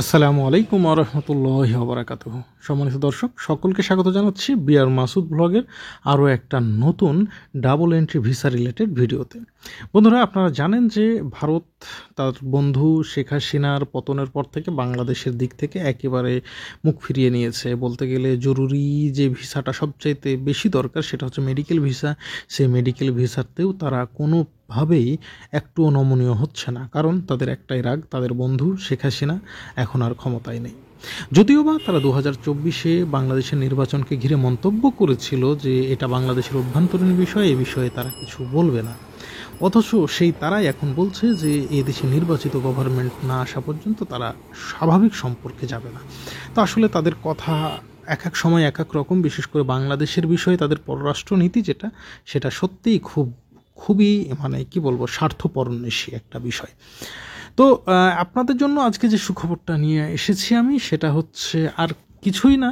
আসসালামু আলাইকুম ওয়া রাহমাতুল্লাহি ওয়া বারাকাতুহু। সম্মানিত দর্শক, সকলকে স্বাগত জানাচ্ছি বিআর মাসুদ ব্লগের আরও একটা নতুন ডাবল এন্ট্রি ভিসা রিলেটেড ভিডিওতে। বন্ধুরা, আপনারা জানেন যে ভারত তার বন্ধু শেখ হাসিনার পতনের পর থেকে বাংলাদেশের দিক থেকে একেবারে মুখ ফিরিয়ে নিয়েছে। বলতে গেলে জরুরি যে ভিসাটা সবচাইতে বেশি দরকার সেটা হচ্ছে মেডিকেল ভিসা। সেই মেডিকেল ভিসাতেও তারা কোনোভাবেই একটুও নমনীয় হচ্ছে না, কারণ তাদের একটাই রাগ, তাদের বন্ধু শেখ হাসিনা এখন আর ক্ষমতায় নেই। যদিও বা তারা 2024-এ বাংলাদেশের নির্বাচনকে ঘিরে মন্তব্য করেছিল যে এটা বাংলাদেশের অভ্যন্তরীণ বিষয়, এ বিষয়ে তারা কিছু বলবে না, অথচ সেই তারাই এখন বলছে যে এই দেশে নির্বাচিত গভর্নমেন্ট না আসা পর্যন্ত তারা স্বাভাবিক সম্পর্কে যাবে না। তো আসলে তাদের কথা এক এক সময় এক এক রকম, বিশেষ করে বাংলাদেশের বিষয়ে তাদের পররাষ্ট্রনীতি সেটা সত্যিই খুবই কি বলবো, স্বার্থপরন্বেষী একটা বিষয়। তো আপনাদের জন্য আজকে যে সুখবরটা নিয়ে এসেছি আমি, সেটা হচ্ছে আর কিছুই না,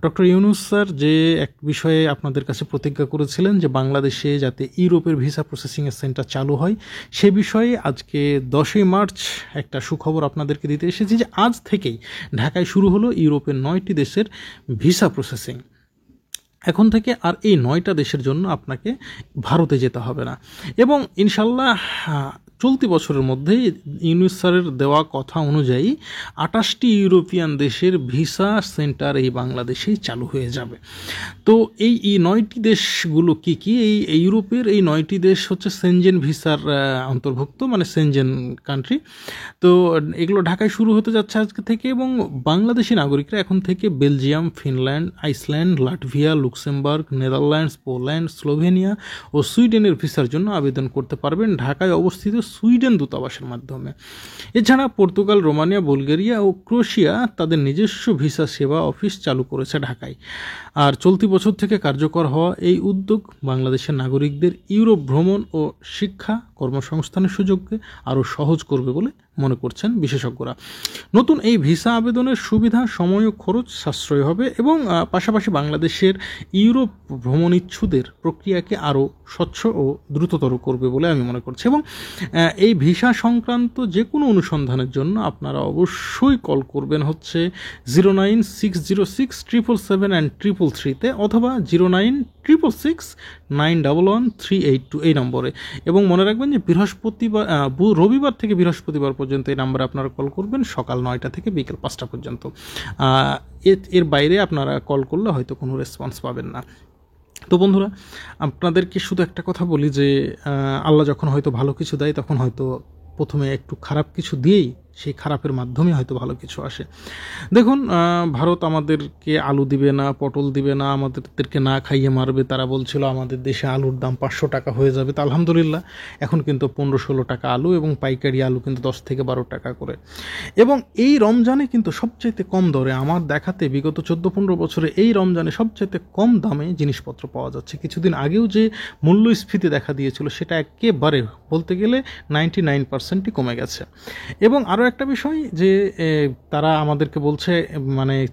ডক্টর ইউনূস স্যার যে এক বিষয়ে আপনাদের কাছে প্রতিজ্ঞা করেছিলেন যে বাংলাদেশে যাতে ইউরোপের ভিসা প্রসেসিংয়ের সেন্টার চালু হয়, সে বিষয়ে আজকে 10ই মার্চ একটা সুখবর আপনাদেরকে দিতে এসেছি যে আজ থেকেই ঢাকায় শুরু হলো ইউরোপের 9টি দেশের ভিসা প্রসেসিং। এখন থেকে আর এই 9টা দেশের জন্য আপনাকে ভারতে যেতে হবে না, এবং ইনশাল্লাহ চলতি বছরের মধ্যে ইউনূস স্যারের দেওয়া কথা অনুযায়ী 28টি ইউরোপিয়ান দেশের ভিসা সেন্টার এই বাংলাদেশেই চালু হয়ে যাবে। তো এই 9টি দেশগুলো কি এই ইউরোপের এই 9টি দেশ হচ্ছে সেনজেন ভিসার অন্তর্ভুক্ত, মানে সেনজেন কান্ট্রি। তো এগুলো ঢাকায় শুরু হতে যাচ্ছে আজকে থেকে, এবং বাংলাদেশি নাগরিকরা এখন থেকে Belgium, Finland, Iceland, Latvia, Luxembourg, Netherlands, Poland, Slovenia ও সুইডেনের ভিসার জন্য আবেদন করতে পারবেন ঢাকায় অবস্থিত সুইডেন দূতাবাসের মাধ্যমে। এছাড়া পর্তুগাল, রোমানিয়া, বুলগেরিয়া ও ক্রোয়েশিয়া তাদের নিজস্ব ভিসা সেবা অফিস চালু করেছে ঢাকায়। আর চলতি বছর থেকে কার্যকর হওয়া এই উদ্যোগ বাংলাদেশের নাগরিকদের ইউরোপ ভ্রমণ ও শিক্ষা, কর্মসংস্থানের সুযোগকে আরও সহজ করবে বলে মনে করছেন বিশেষজ্ঞরা। নতুন এই ভিসা আবেদনের সুবিধা, সময় ও খরচ সাশ্রয় হবে, এবং পাশাপাশি বাংলাদেশের ইউরোপ ভ্রমণ ইচ্ছুদের প্রক্রিয়াকে আরও স্বচ্ছ ও দ্রুততর করবে বলে আমি মনে করছি। এবং এই ভিসা সংক্রান্ত যে কোনো অনুসন্ধানের জন্য আপনারা অবশ্যই কল করবেন হচ্ছে 09606777333 অথবা 09666911382 এই নম্বরে। এবং মনে রাখবেন যে রবিবার থেকে বৃহস্পতিবার পর্যন্ত এই নাম্বারে আপনারা কল করবেন, সকাল 9টা থেকে বিকেল 5টা পর্যন্ত। এর বাইরে আপনারা কল করলে হয়তো কোনো রেসপন্স পাবেন না। তো বন্ধুরা, আপনাদেরকে শুধু একটা কথা বলি যে আল্লাহ যখন হয়তো ভালো কিছু দেয়, তখন হয়তো প্রথমে একটু খারাপ কিছু দিয়েই সেই খারাপের মাধ্যমে হয়তো ভালো কিছু আসে। দেখুন, ভারত আমাদেরকে আলু দিবে না, পটল দিবে না, আমাদেরকে না খাইয়ে মারবে। তারা বলছিল আমাদের দেশে আলুর দাম 500 টাকা হয়ে যাবে। তা আলহামদুলিল্লাহ এখন কিন্তু 15-16 টাকা আলু, এবং পাইকারি আলু কিন্তু 10 থেকে 12 টাকা করে। এবং এই রমজানে কিন্তু সবচাইতে কম দরে, আমার দেখাতে বিগত 14-15 বছরে এই রমজানে সবচাইতে কম দামে জিনিসপত্র পাওয়া যাচ্ছে। কিছুদিন আগেও যে মূল্যস্ফীতি দেখা দিয়েছিল সেটা একেবারে বলতে গেলে 99%ই কমে গেছে। এবং আরও একটা বিষয় যে তারা আমাদেরকে বলছে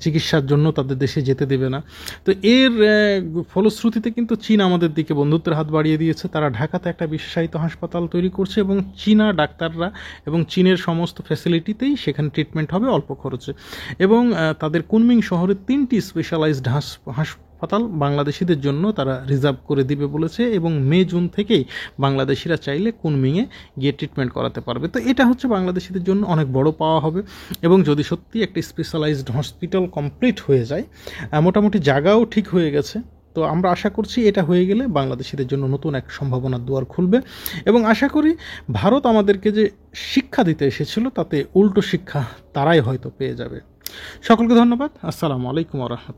চিকিৎসার জন্য তাদের দেশে যেতে দেবে না। তো এর ফলশ্রুতিতে কিন্তু চীন আমাদের দিকে বন্ধুত্বের হাত বাড়িয়ে দিয়েছে। তারা ঢাকাতে একটা বিশেষায়িত হাসপাতাল তৈরি করছে, এবং চীনা ডাক্তাররা এবং চীনের সমস্ত ফ্যাসিলিটিতেই সেখানে ট্রিটমেন্ট হবে অল্প খরচে। এবং তাদের কুনমিং শহরে 3টি স্পেশালাইজড হাসপাতাল বাংলাদেশিদের জন্য তারা রিজার্ভ করে দিবে বলেছে, এবং মে-জুন থেকেই বাংলাদেশিরা চাইলে কুনমিংয়ে গিয়ে ট্রিটমেন্ট করাতে পারবে। তো এটা হচ্ছে বাংলাদেশিদের জন্য অনেক বড় পাওয়া হবে। এবং যদি সত্যি একটা স্পেশালাইজড হসপিটাল কমপ্লিট হয়ে যায়, মোটামুটি জায়গাও ঠিক হয়ে গেছে, তো আমরা আশা করছি এটা হয়ে গেলে বাংলাদেশিদের জন্য নতুন এক সম্ভাবনার দুয়ার খুলবে। এবং আশা করি ভারত আমাদেরকে যে শিক্ষা দিতে এসেছিল তাতে উল্টো শিক্ষা তারাই হয়তো পেয়ে যাবে। সকলকে ধন্যবাদ। আসসালামু আলাইকুম ওয়া রাহমাতুল্লাহ।